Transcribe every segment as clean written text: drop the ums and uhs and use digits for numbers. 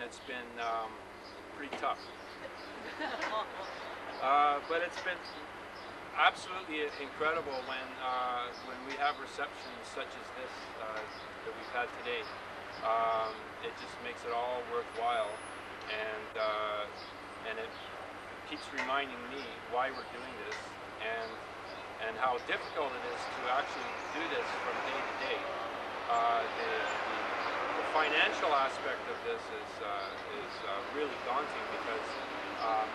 it's been pretty tough. But it's been absolutely incredible when we have receptions such as this that we've had today. It just makes it all worthwhile, and it keeps reminding me why we're doing this and how difficult it is to actually do this from day to day. The financial aspect of this is really daunting because,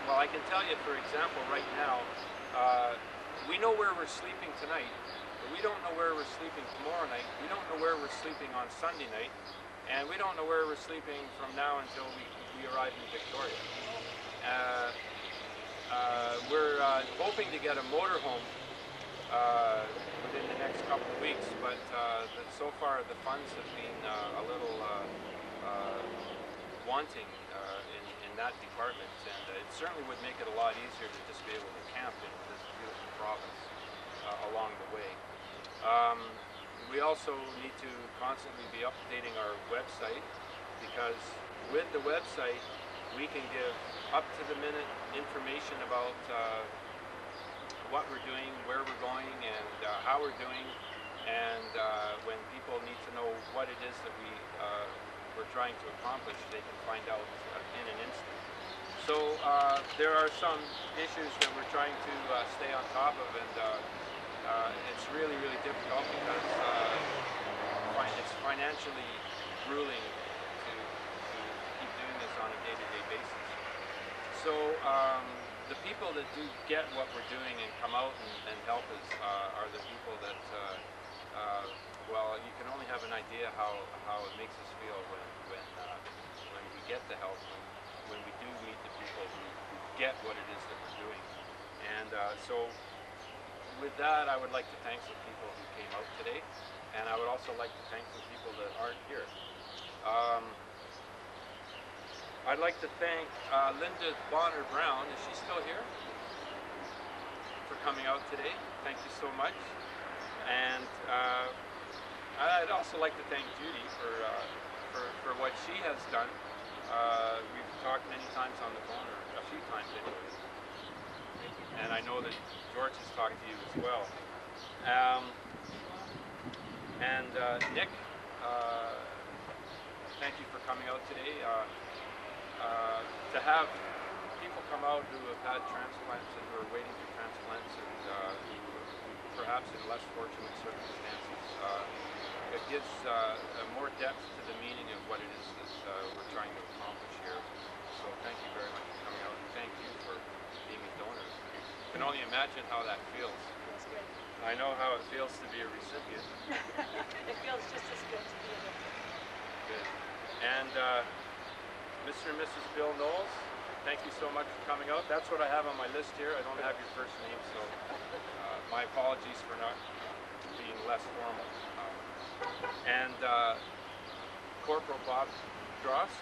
well, I can tell you, for example, right now, we know where we're sleeping tonight, but we don't know where we're sleeping tomorrow night. We don't know where we're sleeping on Sunday night, and we don't know where we're sleeping from now until we arrive in Victoria. We're hoping to get a motorhome within the next couple of weeks, but so far the funds have been a little wanting in that department, and it certainly would make it a lot easier to just be able to camp in this beautiful province along the way. We also need to constantly be updating our website, because with the website we can give up-to-the-minute information about what we're doing, where we're going, and how we're doing, and when people need to know what it is that we're trying to accomplish, they can find out in an instant. So there are some issues that we're trying to stay on top of, and it's really, really difficult because it's financially grueling to keep doing this on a day-to-day basis. So the people that do get what we're doing and come out and help us are the people that, well, you can only have an idea how it makes us feel when we get the help, when we do meet the people who get what it is that we're doing. And so with that, I would like to thank the people who came out today, and I would also like to thank the people that aren't here. I'd like to thank Linda Bonner-Brown, is she still here? For coming out today. Thank you so much. And I'd also like to thank Judy for what she has done. We've talked many times on the phone, or a few times anyway. And I know that George has talked to you as well. Nick, thank you for coming out today. To have people come out who have had transplants and who are waiting for transplants, and who perhaps in less fortunate circumstances, it gives more depth to the meaning of what it is that we're trying to accomplish here. So thank you very much for coming out, and thank you for being a donor. I can only imagine how that feels. Feels good. I know how it feels to be a recipient. It feels just as good to be a recipient. Good. And Mr. and Mrs. Bill Knowles, thank you so much for coming out. That's what I have on my list here. I don't have your first name, so my apologies for not being less formal. And Corporal Bob Drost,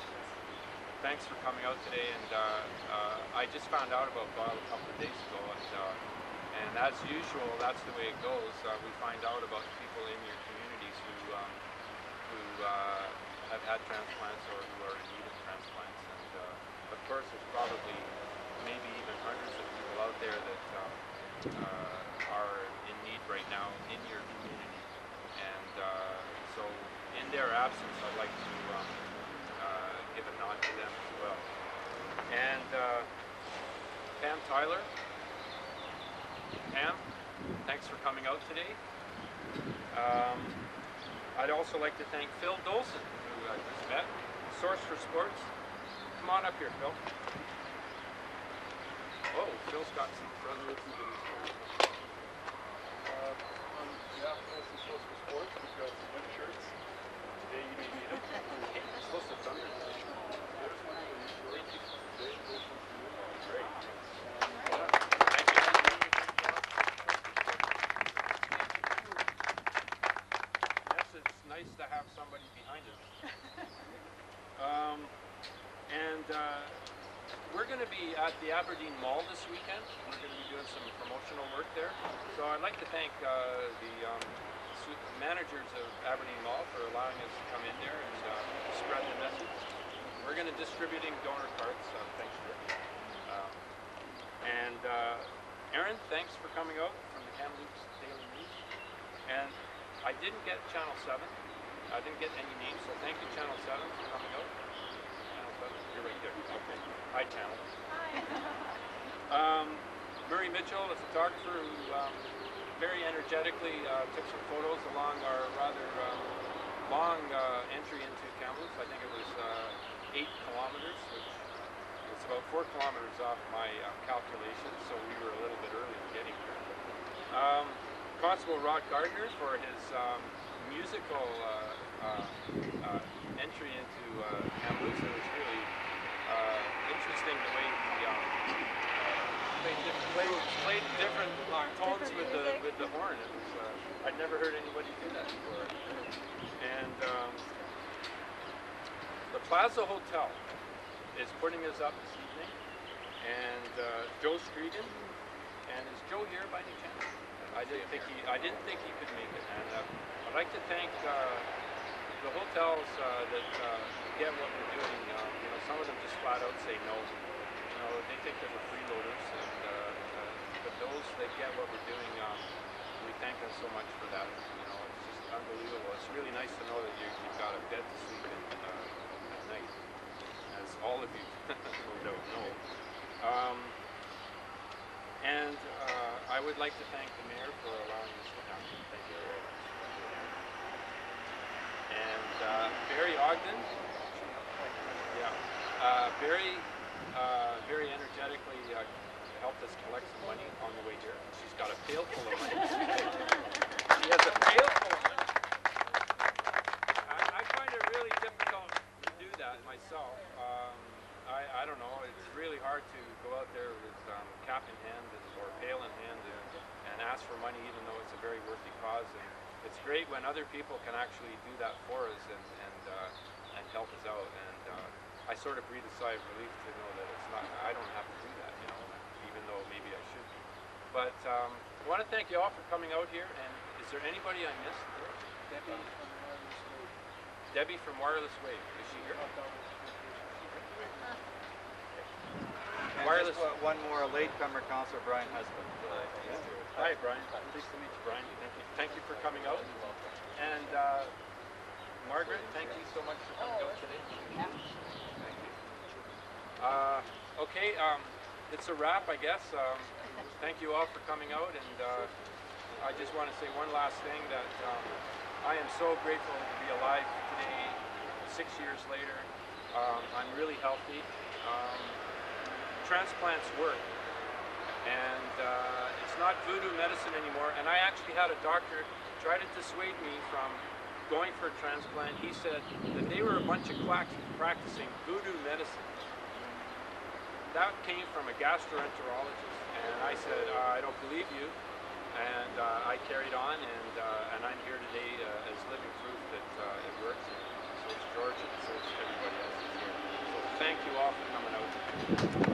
thanks for coming out today. And I just found out about Bob a couple of days ago, and as usual, that's the way it goes. We find out about people in your communities who have had transplants or who are in need of transplants. And of course, there's probably maybe even hundreds of people out there that are in need right now in your community. And so in their absence, I'd like to give a nod to them as well. And Pam Tyler. Pam, thanks for coming out today. I'd also like to thank Phil Dolson, who I just met, Source for Sports. Come on up here, Phil. Oh, Phil's got some presents. On behalf of Source for Sports, we've got some win shirts. Today you may need them. It's supposed to thunder. There's one for you, George. Today, there's one for you. Great. Nice to have somebody behind us. We're going to be at the Aberdeen Mall this weekend. We're going to be doing some promotional work there. So I'd like to thank the managers of Aberdeen Mall for allowing us to come in there and spread the message. We're going to distributing donor cards, thanks to it. And Aaron, thanks for coming out from the Kamloops Daily News. And I didn't get Channel 7. I didn't get any names, so thank you, Channel 7, for coming out. Channel 7, you're right there. Okay. Hi, Channel. Hi. Murray Mitchell, a photographer who very energetically took some photos along our rather long entry into Kamloops. I think it was 8 kilometers, which was about 4 kilometers off my calculations, so we were a little bit early in getting here. Constable Rod Gardner for his musical entry into Kamloops. It was really interesting the way he played different tones with the horn. It was, I'd never heard anybody do that before. And the Plaza Hotel is putting us up this evening, and Joe Streegan. And is Joe here by any chance? I didn't think he could make it. And I'd like to thank the hotels that get what we're doing. You know, some of them just flat out say no. You know, they think they're the freeloaders, and but those that get what we're doing, we thank them so much for that. You know, it's just unbelievable. It's really nice to know that you've got a bed to sleep in at night, as all of you no doubt know. And I would like to thank the mayor for allowing this to happen. Thank you very much. And Barry Ogden, very energetically helped us collect some money on the way here. She's got a pail full of money. She has a pail full of money. I find it really difficult to do that myself. I don't know, it's really hard to go out there with cap in hand or pail in hand and ask for money, even though it's a very worthy cause. And it's great when other people can actually do that for us and help us out. And I sort of breathe a sigh of relief to know that it's not, I don't have to do that, you know, even though maybe I should. But I want to thank you all for coming out here. And is there anybody I missed? Debbie from Wireless Wave. Is she here? Wireless. One more latecomer, Councillor Brian Husband. Hi, Brian. Pleased to meet you, Brian. Thank you for coming out. And Margaret, thank you so much for coming out today. Thank you. Okay, it's a wrap, I guess. Thank you all for coming out, and I just want to say one last thing, that I am so grateful to be alive today, 6 years later. I'm really healthy. Transplants work, and it's not voodoo medicine anymore. And I actually had a doctor try to dissuade me from going for a transplant. He said that they were a bunch of quacks practicing voodoo medicine. That came from a gastroenterologist, and I said, I don't believe you. And I carried on, and I'm here today as living proof that it works. And so is George, and so is everybody else who's here. So thank you all for coming out.